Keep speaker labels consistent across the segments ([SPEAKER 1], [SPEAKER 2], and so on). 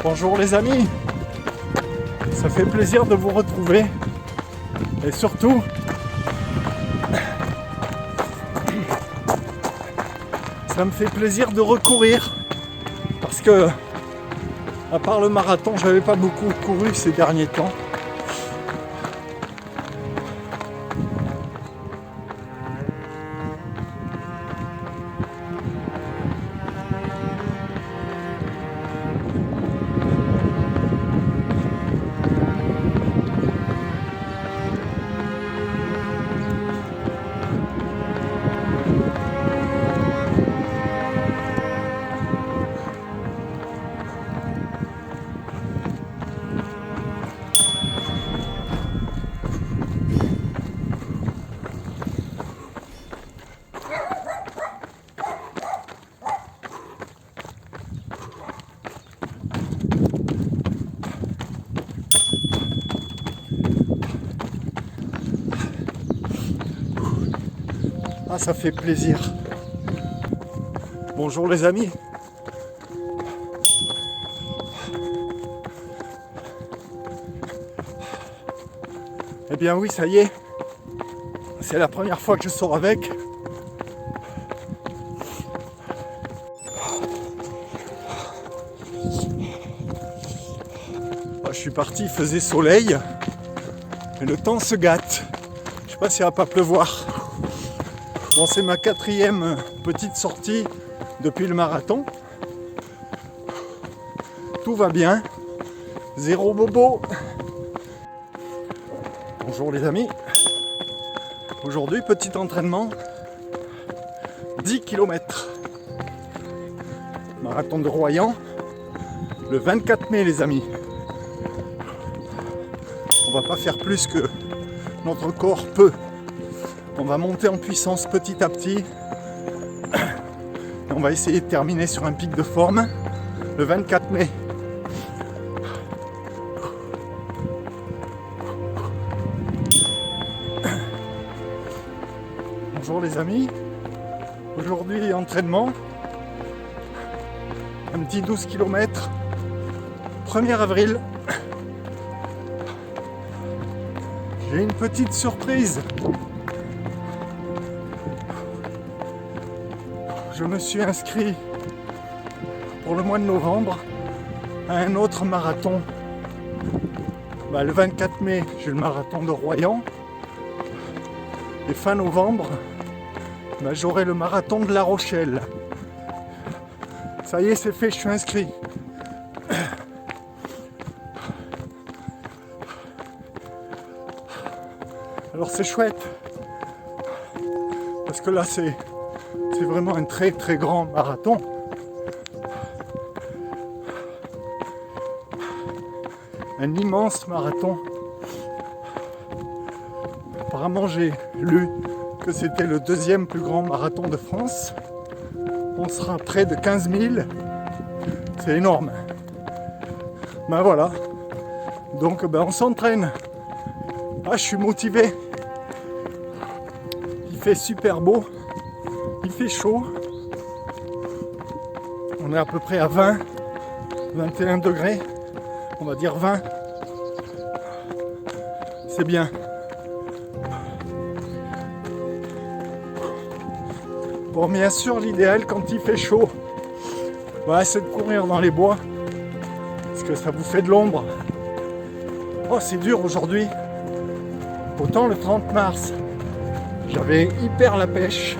[SPEAKER 1] Bonjour les amis, ça fait plaisir de vous retrouver et surtout ça me fait plaisir de recourir parce que à part le marathon, j'avais pas beaucoup couru ces derniers temps. Ah, ça fait plaisir. Bonjour les amis. Eh bien oui, ça y est. C'est la première fois que je sors avec. Je suis parti, il faisait soleil. Et le temps se gâte. Je sais pas s'il va pas pleuvoir. Bon, c'est ma 4e petite sortie depuis le marathon. Tout va bien. Zéro bobo. Bonjour les amis. Aujourd'hui, petit entraînement. 10 km. Marathon de Royan. Le 24 mai les amis. On va pas faire plus que notre corps peut. On va monter en puissance petit à petit. On va essayer de terminer sur un pic de forme le 24 mai. Bonjour les amis. Aujourd'hui entraînement. Un petit 12 km. 1er avril. J'ai une petite surprise. Je me suis inscrit pour le mois de novembre à un autre marathon. Le 24 mai, j'ai le marathon de Royan. Et fin novembre, j'aurai le marathon de La Rochelle. Ça y est, c'est fait, je suis inscrit. Alors c'est chouette. Parce que là, c'est vraiment un très très grand marathon. Un immense marathon. Apparemment j'ai lu que c'était le 2e plus grand marathon de France. On sera près de 15 000. C'est énorme. Voilà. Donc on s'entraîne. Ah, je suis motivé. Il fait super beau. Il fait chaud. On est à peu près à 20, 21 degrés. On va dire 20. C'est bien. Bon, bien sûr, l'idéal quand il fait chaud, c'est de courir dans les bois. Parce que ça vous fait de l'ombre. Oh, c'est dur aujourd'hui. Autant le 30 mars, j'avais hyper la pêche.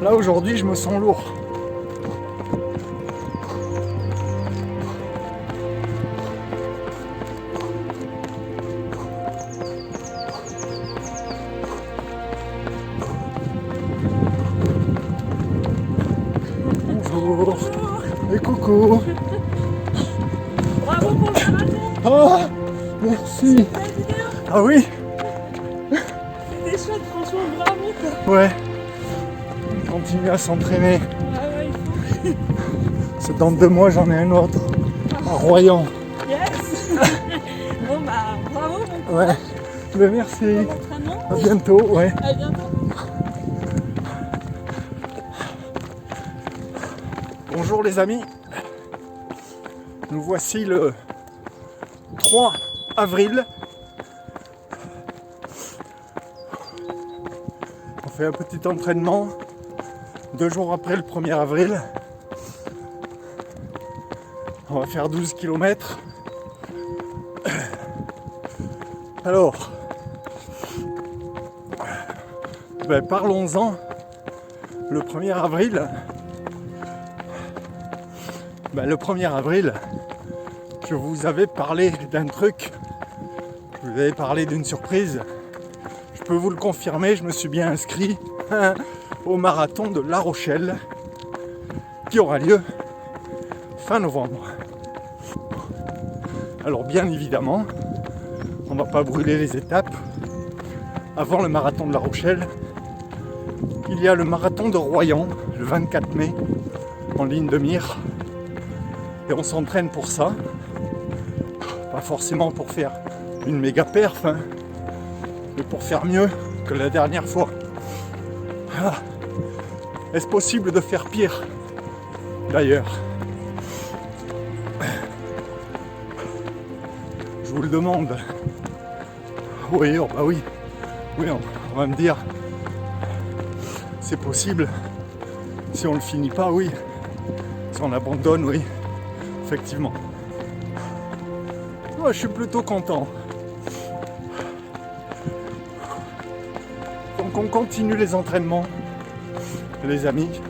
[SPEAKER 1] Là aujourd'hui je me sens lourd. Bonjour. Et coucou.
[SPEAKER 2] Bravo pour le marathon.
[SPEAKER 1] Ah, merci. Ah oui.
[SPEAKER 2] C'était chouette, franchement, bravo quoi.
[SPEAKER 1] Ouais. On continue à s'entraîner.
[SPEAKER 2] Ah ouais, il faut.
[SPEAKER 1] C'est dans 2 mois, j'en ai un autre. À Royan.
[SPEAKER 2] Yes. Bon bravo mon
[SPEAKER 1] Ouais. Merci.
[SPEAKER 2] bon entraînement.
[SPEAKER 1] À bientôt. Ouais.
[SPEAKER 2] À bientôt.
[SPEAKER 1] Bonjour les amis. Nous voici le 3 avril. On fait un petit entraînement 2 jours après le 1er avril. On va faire 12 km. Alors, parlons-en. Le 1er avril, je vous avais parlé d'un truc, je vous avais parlé d'une surprise. Je peux vous le confirmer, je me suis bien inscrit au marathon de La Rochelle qui aura lieu fin novembre. Alors bien évidemment, on ne va pas brûler les étapes. Avant le marathon de La Rochelle, il y a le marathon de Royan, le 24 mai, en ligne de mire. Et on s'entraîne pour ça. Pas forcément pour faire une méga perf, mais pour faire mieux que la dernière fois. Ah. Est-ce possible de faire pire, d'ailleurs? Je vous le demande. Oui, oh bah oui. Oui, on va me dire, c'est possible. Si on le finit pas, oui. Si on abandonne, oui. Effectivement. Moi, je suis plutôt content. Donc on continue les entraînements, les amis.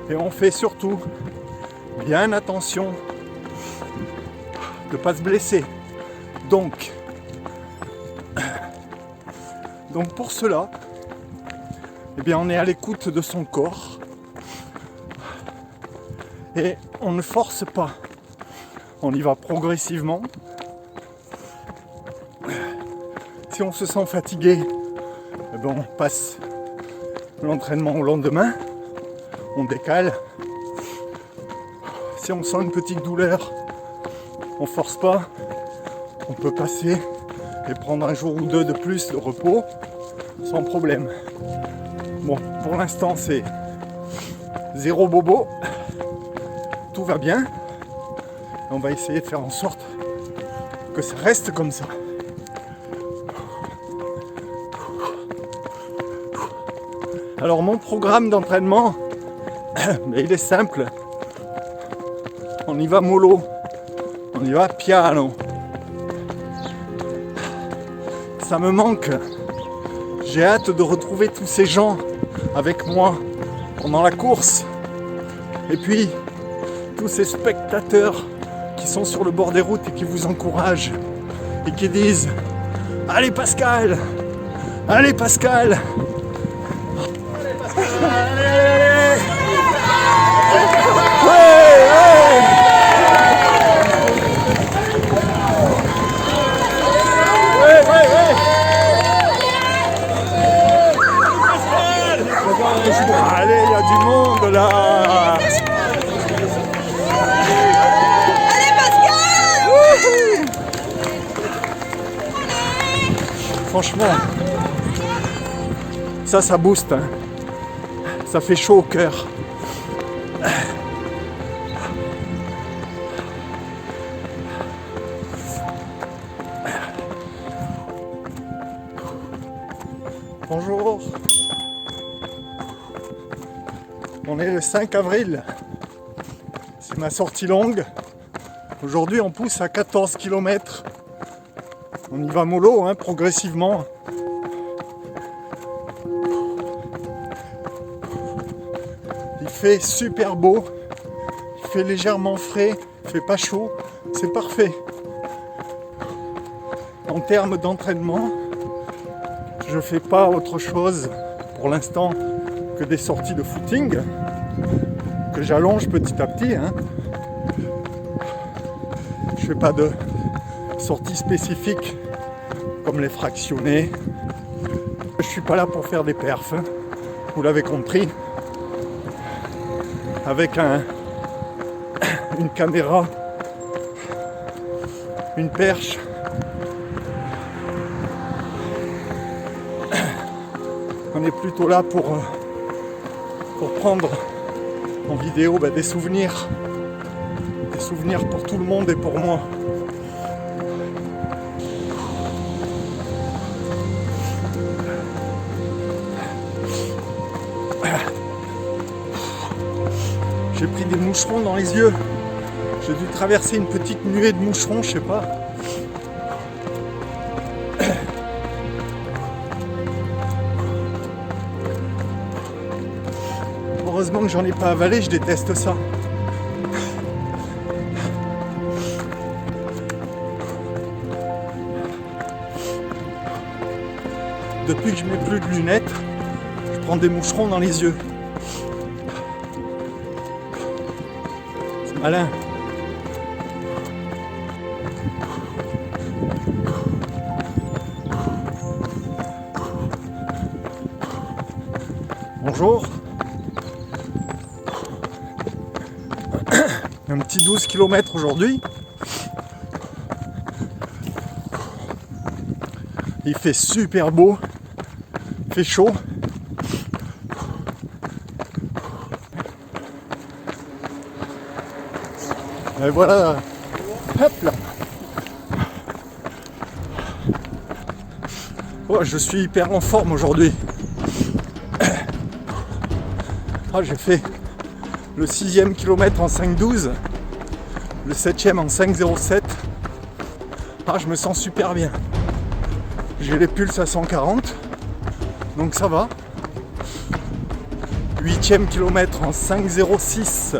[SPEAKER 1] Et on fait surtout bien attention de ne pas se blesser. Donc pour cela, eh bien on est à l'écoute de son corps et on ne force pas, on y va progressivement. Si on se sent fatigué, eh bien on passe l'entraînement au lendemain, on décale. Si on sent une petite douleur, on force pas, on peut passer et prendre un jour ou deux de plus de repos sans problème. Bon, pour l'instant c'est zéro bobo, tout va bien. On va essayer de faire en sorte que ça reste comme ça. Alors mon programme d'entraînement, mais il est simple. On y va mollo, on y va piano. Ça me manque. J'ai hâte de retrouver tous ces gens avec moi pendant la course. Et puis, tous ces spectateurs qui sont sur le bord des routes et qui vous encouragent et qui disent « Allez Pascal! Allez Pascal! » Allez, il y a du monde là.
[SPEAKER 2] Allez Pascal!
[SPEAKER 1] Franchement, ça booste, hein. Ça fait chaud au cœur. Bonjour. On est le 5 avril. C'est ma sortie longue. Aujourd'hui, on pousse à 14 km. On y va mollo, hein, progressivement. Il fait super beau. Il fait légèrement frais. Il fait pas chaud. C'est parfait. En termes d'entraînement, je fais pas autre chose pour l'instant que des sorties de footing que j'allonge petit à petit, hein. Je fais pas de sorties spécifiques comme les fractionnés. Je suis pas là pour faire des perfs, hein. Vous l'avez compris. Avec une caméra, une perche, on est plutôt là pour prendre en vidéo des souvenirs souvenir pour tout le monde et pour moi. J'ai pris des moucherons dans les yeux. J'ai dû traverser une petite nuée de moucherons, je sais pas. Heureusement que j'en ai pas avalé, je déteste ça. Depuis que je mets plus de lunettes, je prends des moucherons dans les yeux. C'est malin. Bonjour. Un petit 12 km aujourd'hui. Il fait super beau. Il fait chaud. Et voilà. Hop là. Oh, je suis hyper en forme aujourd'hui. Ah, j'ai fait le 6e kilomètre en 5,12, le 7e en 5,07. Ah, je me sens super bien. J'ai les pulses à 140, donc ça va. 8e kilomètre en 5,06.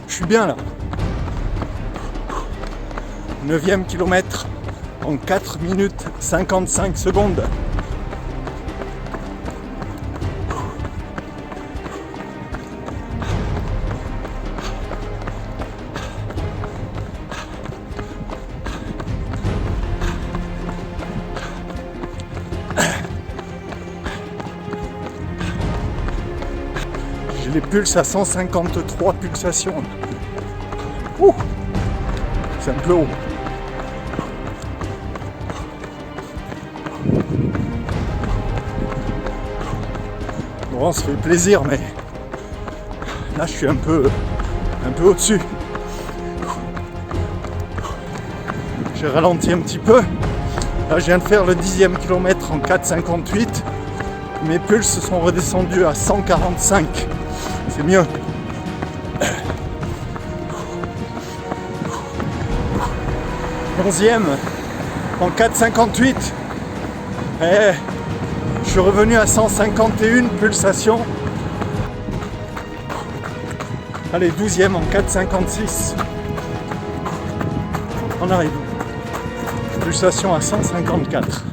[SPEAKER 1] Je suis bien là. 9e kilomètre en 4 minutes 55 secondes. J'ai les pulses à 153 pulsations. Ouh, c'est un peu haut. Bon, on se fait plaisir, mais là je suis un peu au-dessus. J'ai ralenti un petit peu. Là je viens de faire le 10e kilomètre en 4,58. Mes pulses sont redescendus à 145. C'est mieux. Onzième en 4,58. Et je suis revenu à 151 pulsations. Allez, 12e en 4,56. On arrive. Pulsation à 154.